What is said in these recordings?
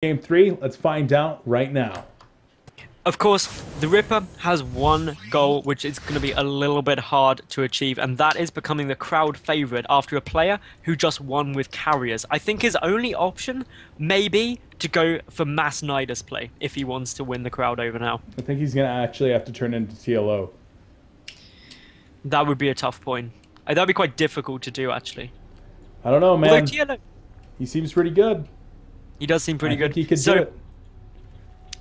Game 3, let's find out right now. Of course, TheRipper has one goal which is going to be a little bit hard to achieve, and that is becoming the crowd favorite after a player who just won with carriers. I think his only option may be to go for mass Nidus play if he wants to win the crowd over now. I think he's going to actually have to turn into TLO. That would be a tough point. That would be quite difficult to do, actually. I don't know, man. Although TLO, He seems pretty good. he does seem pretty good. He could do it.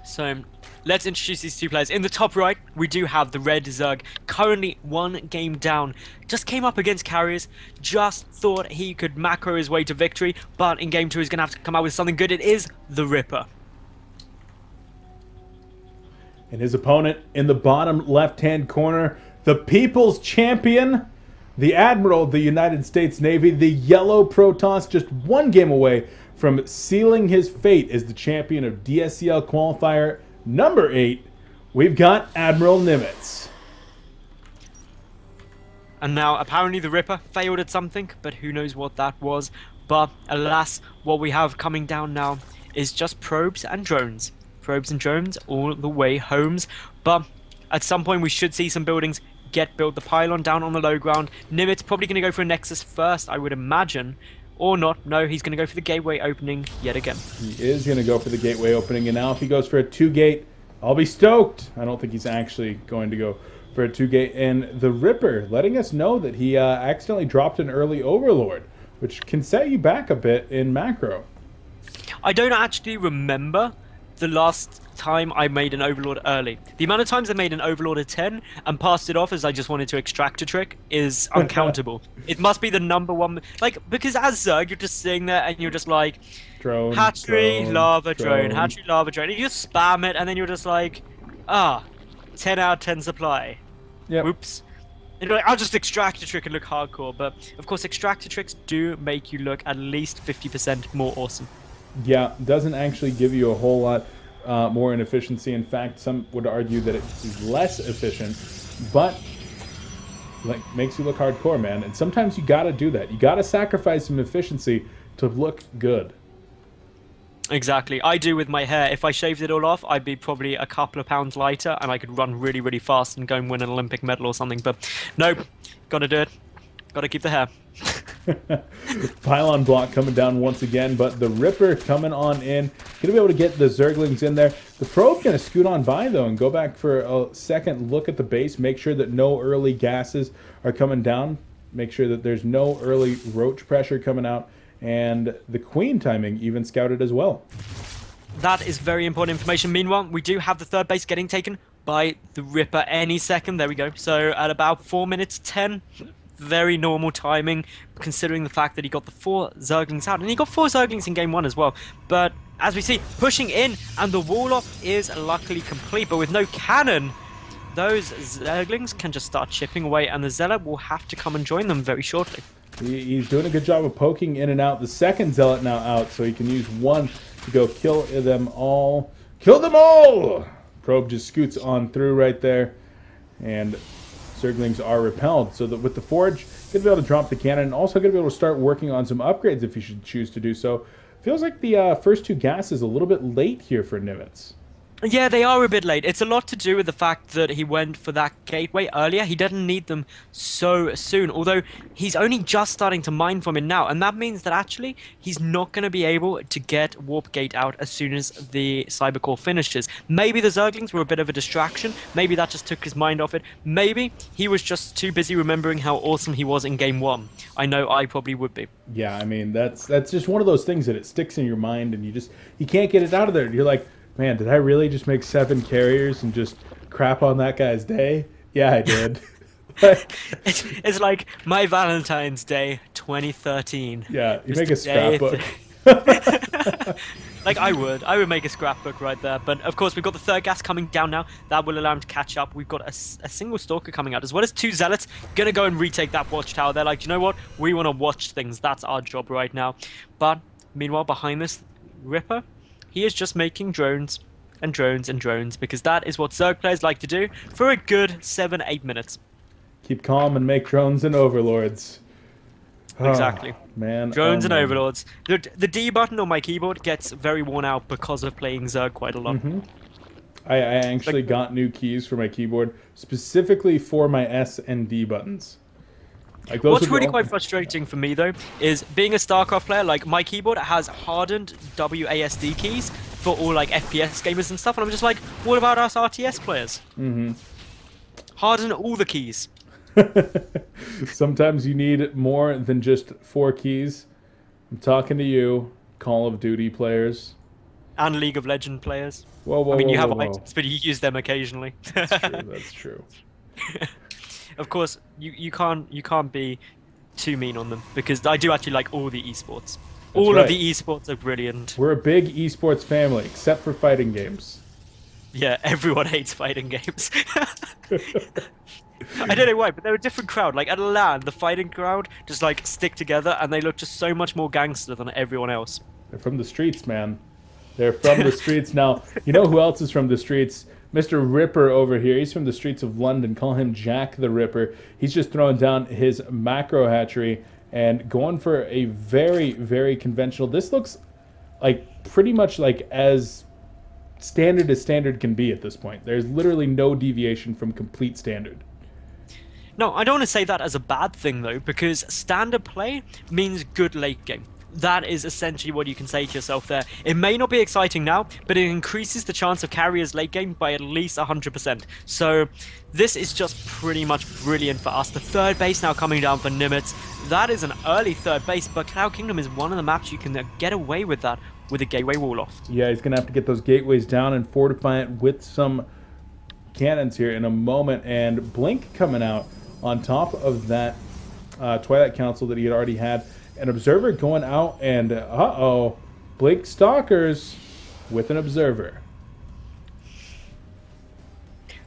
So, let's introduce these two players. In the top right, we do have the Red Zerg, currently one game down. Just came up against carriers, just thought he could macro his way to victory, but in game 2 he's going to have to come out with something good. It is TheRipper. And his opponent in the bottom left-hand corner, the People's Champion, the Admiral of the United States Navy, the Yellow Protoss, just one game away from sealing his fate as the champion of DSCL Qualifier number 8. We've got Admiral Nimitz. And now, apparently TheRipper failed at something, but who knows what that was. But, alas, what we have coming down now is just probes and drones. Probes and drones all the way homes. But, at some point we should see some buildings get built. The pylon down on the low ground. Nimitz probably going to go for a Nexus first, I would imagine. Or not. No, he's going to go for the gateway opening yet again. He is going to go for the gateway opening, and now if he goes for a 2-gate, I'll be stoked. I don't think he's actually going to go for a 2-gate. And TheRipper letting us know that he accidentally dropped an early Overlord, which can set you back a bit in macro. I don't actually remember the last time I made an Overlord early. The amount of times I made an Overlord at 10 and passed it off as I just wanted to extract a trick is uncountable. It must be the number one, like, because as Zerg, you're just sitting there and you're just like, Drone, hatchery, drone, lava, drone, drone. hatchery, lava, drone. And you just spam it and then you're just like, 10 out of 10 supply. Yep. Oops. And you're like, I'll just extract a trick and look hardcore. But, of course, extractor tricks do make you look at least 50% more awesome. Yeah, doesn't actually give you a whole lot more inefficiency. In fact, some would argue that it is less efficient, but like makes you look hardcore, man. And sometimes you gotta do that. You gotta sacrifice some efficiency to look good. Exactly. I do with my hair. If I shaved it all off, I'd be probably a couple of pounds lighter, and I could run really, really fast and go and win an Olympic medal or something. But nope, gotta do it. Gotta keep the hair. Pylon block coming down once again, but TheRipper coming on in. Gonna be able to get the Zerglings in there. The probe gonna scoot on by though and go back for a second look at the base. Make sure that no early gases are coming down. Make sure that there's no early roach pressure coming out. And the Queen timing even scouted as well. That is very important information. Meanwhile, we do have the third base getting taken by TheRipper any second. There we go. So at about 4 minutes 10. Very normal timing, considering the fact that he got the 4 Zerglings out. And he got 4 Zerglings in game 1 as well. But as we see, pushing in, and the wall-off is luckily complete. But with no cannon, those Zerglings can just start chipping away, and the Zealot will have to come and join them very shortly. He's doing a good job of poking in and out. The second Zealot now out, so he can use one to go kill them all. Kill them all! Probe just scoots on through right there. And Zerglings are repelled, so that with the Forge, going to be able to drop the cannon, and also going to be able to start working on some upgrades if you should choose to do so. Feels like the first 2 gases a little bit late here for Nimitz. Yeah, they are a bit late. It's a lot to do with the fact that he went for that gateway earlier. He didn't need them so soon, although he's only just starting to mine from it now, and that means that actually he's not going to be able to get Warp Gate out as soon as the Cybercore finishes. Maybe the Zerglings were a bit of a distraction. Maybe that just took his mind off it. Maybe he was just too busy remembering how awesome he was in game 1. I know I probably would be. Yeah, I mean, that's just one of those things that it sticks in your mind, and you can't get it out of there. You're like, man, did I really just make 7 carriers and just crap on that guy's day? Yeah, I did. It's like my Valentine's Day 2013. Yeah, you make a scrapbook. Like I would make a scrapbook right there. But of course, we've got the third gas coming down now. That will allow him to catch up. We've got a single Stalker coming out, as well as 2 Zealots. Gonna go and retake that watchtower. They're like, you know what? We want to watch things. That's our job right now. But meanwhile, behind this Ripper, he is just making drones and drones and drones, because that is what Zerg players like to do for a good 7-8 minutes. Keep calm and make drones and overlords. Exactly. Man, Drones oh, and man. overlords. The D button on my keyboard gets very worn out because of playing Zerg quite a lot. I actually got new keys for my keyboard specifically for my S and D buttons. Like those What's would be really quite frustrating for me though is being a Starcraft player. Like my keyboard has hardened WASD keys for all like FPS gamers and stuff, and I'm just like, what about us RTS players? Harden all the keys. Sometimes you need more than just 4 keys. I'm talking to you, Call of Duty players. And League of Legends players. Whoa, I mean, whoa, you have whoa. items, but you use them occasionally. That's true. That's true. Of course, you can't be too mean on them because I do actually like all the esports. All right. of the esports are brilliant. We're a big esports family, except for fighting games. Yeah, everyone hates fighting games. I don't know why, but they're a different crowd. Like at LAN, the fighting crowd just like stick together, and they look just so much more gangster than everyone else. They're from the streets, man. They're from the streets. Now, you know who else is from the streets? Mr. Ripper over here. He's from the streets of London. Call him Jack the Ripper. He's just throwing down his macro hatchery and going for a very, very conventional. This looks like pretty much like as standard can be at this point. There's literally no deviation from complete standard. No, I don't want to say that as a bad thing though, because standard play means good late game. That is essentially what you can say to yourself there. It may not be exciting now, but it increases the chance of carriers late game by at least 100%. So this is just pretty much brilliant for us. The third base now coming down for Nimitz. That is an early third base, but Cloud Kingdom is one of the maps you can get away with that with a gateway wall off. Yeah, he's going to have to get those gateways down and fortify it with some cannons here in a moment. And Blink coming out on top of that Twilight Council that he had already had. An Observer going out, and Blink Stalkers with an Observer.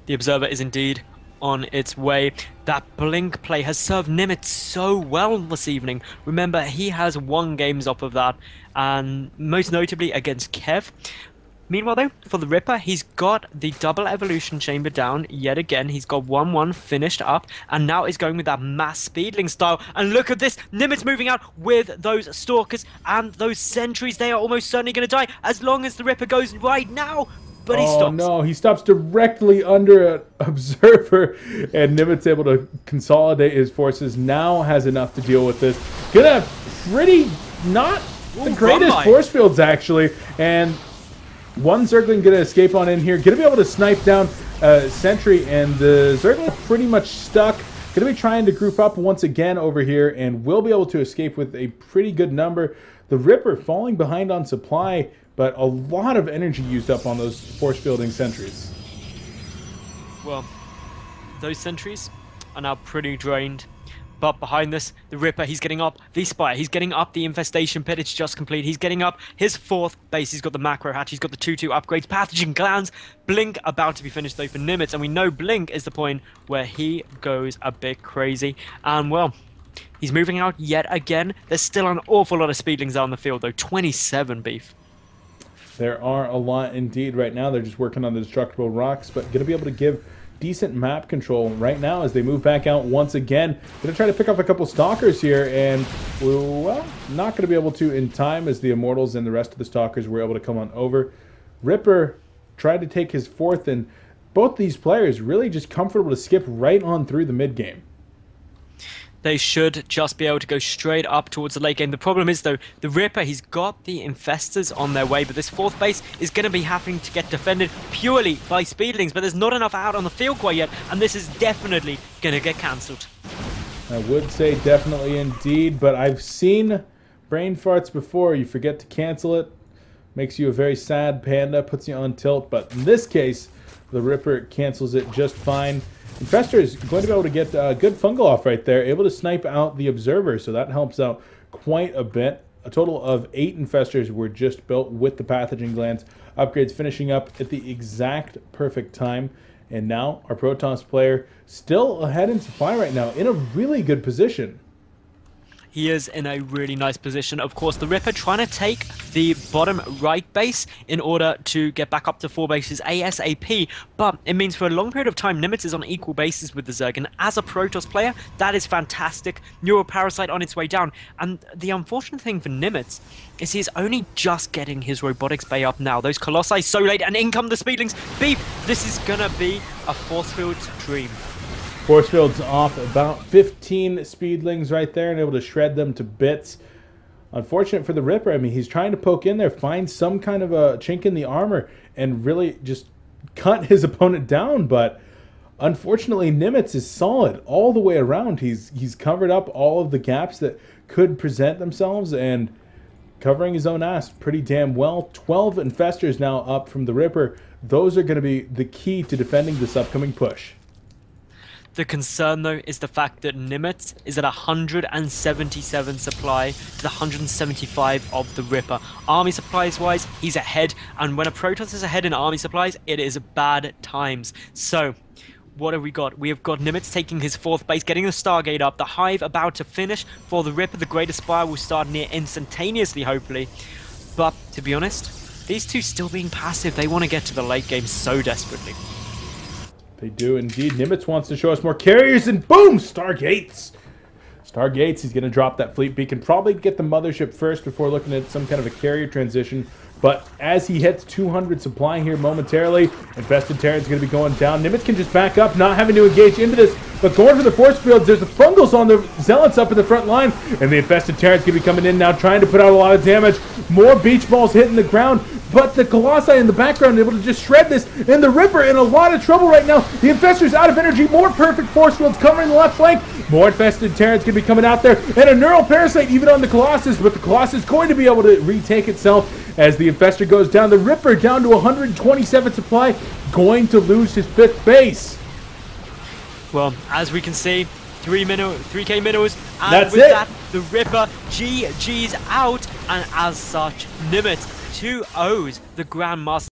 The Observer is indeed on its way. That Blink play has served Nimitz so well this evening. Remember, he has won games off of that, and most notably against Kev. Meanwhile, though, for the Ripper, he's got the double evolution chamber down yet again. He's got 1-1 finished up, and now he's going with that mass speedling style. And look at this, Nimitz moving out with those stalkers and those sentries. They are almost certainly going to die as long as the Ripper goes right now. But he stops. Oh no, he stops directly under an Observer, and Nimitz able to consolidate his forces. Now has enough to deal with this. Gonna pretty not the greatest force fields actually, and one Zergling going to escape on in here. Going to be able to snipe down Sentry, and the Zergling pretty much stuck. Going to be trying to group up once again over here, and will be able to escape with a pretty good number. The Ripper falling behind on supply, but a lot of energy used up on those force fielding sentries. Well, those sentries are now pretty drained. But behind this, the Ripper, he's getting up the Spire. He's getting up the Infestation Pit. It's just complete. He's getting up his 4th base. He's got the Macro Hatch. He's got the 2-2 upgrades. Pathogen Glands. Blink about to be finished, though, for Nimitz. And we know Blink is the point where he goes a bit crazy. And, well, he's moving out yet again. There's still an awful lot of speedlings out on the field, though. 27 beef. There are a lot indeed right now. They're just working on the destructible rocks, but going to be able to give decent map control right now as they move back out once again. Going to try to pick up a couple Stalkers here, and, well, not going to be able to in time as the Immortals and the rest of the Stalkers were able to come on over. Ripper tried to take his 4th, and both these players really just comfortable to skip right on through the mid game. They should just be able to go straight up towards the late game. The problem is, though, the Ripper, he's got the Infestors on their way, but this 4th base is going to be having to get defended purely by Speedlings, but there's not enough out on the field quite yet, and this is definitely going to get cancelled. I would say definitely indeed, but I've seen brain farts before. You forget to cancel it. Makes you a very sad panda, puts you on tilt, but in this case, the Ripper cancels it just fine. Infestor is going to be able to get a good fungal off right there, able to snipe out the Observer, so that helps out quite a bit. A total of 8 Infestors were just built with the Pathogen Glands upgrades finishing up at the exact perfect time. And now our Protoss player still ahead in supply right now, in a really good position. he is in a really nice position. Of course, the Ripper trying to take the bottom right base in order to get back up to 4 bases ASAP, but it means for a long period of time, Nimitz is on equal bases with the Zerg, and as a Protoss player, that is fantastic. Neural Parasite on its way down, and the unfortunate thing for Nimitz is he's only just getting his Robotics Bay up now. Those Colossi so late, and in come the Speedlings. Beef, this is gonna be a Force Field's dream. Force Field's off about 15 Speedlings right there and able to shred them to bits. Unfortunate for the Ripper. I mean, he's trying to poke in there, find some kind of a chink in the armor, and really just cut his opponent down. But unfortunately, Nimitz is solid all the way around. He's covered up all of the gaps that could present themselves and covering his own ass pretty damn well. 12 Infestors now up from the Ripper. Those are going to be the key to defending this upcoming push. The concern, though, is the fact that Nimitz is at 177 supply to the 175 of the Ripper. Army supplies-wise, he's ahead, and when a Protoss is ahead in army supplies, it is bad times. So, what have we got? We have got Nimitz taking his 4th base, getting the Stargate up, the Hive about to finish. For the Ripper, the Greater Spire will start near instantaneously, hopefully. But, to be honest, these two still being passive. They want to get to the late game so desperately. They do indeed. Nimitz wants to show us more carriers, and boom! Stargates! Stargates, he's going to drop that fleet beacon. Probably get the mothership first before looking at some kind of a carrier transition. But as he hits 200 supply here momentarily, Infested Terran's going to be going down. Nimitz can just back up, not having to engage into this. But going for the force fields, there's the Fungals on the Zealots up in the front line. And the Infested Terran's going to be coming in now, trying to put out a lot of damage. More beach balls hitting the ground. But the Colossi in the background able to just shred this. And the Ripper in a lot of trouble right now. The Infestor's out of energy. More perfect force fields covering the left flank. More Infested Terrans going to be coming out there. And a Neural Parasite even on the Colossus. But the Colossus is going to be able to retake itself as the Infestor goes down. The Ripper down to 127 supply. Going to lose his 5th base. Well, as we can see, 3K minerals, and that's with it. that, the Ripper GG's out, and as such, Nimitz 2-0s the Grandmaster.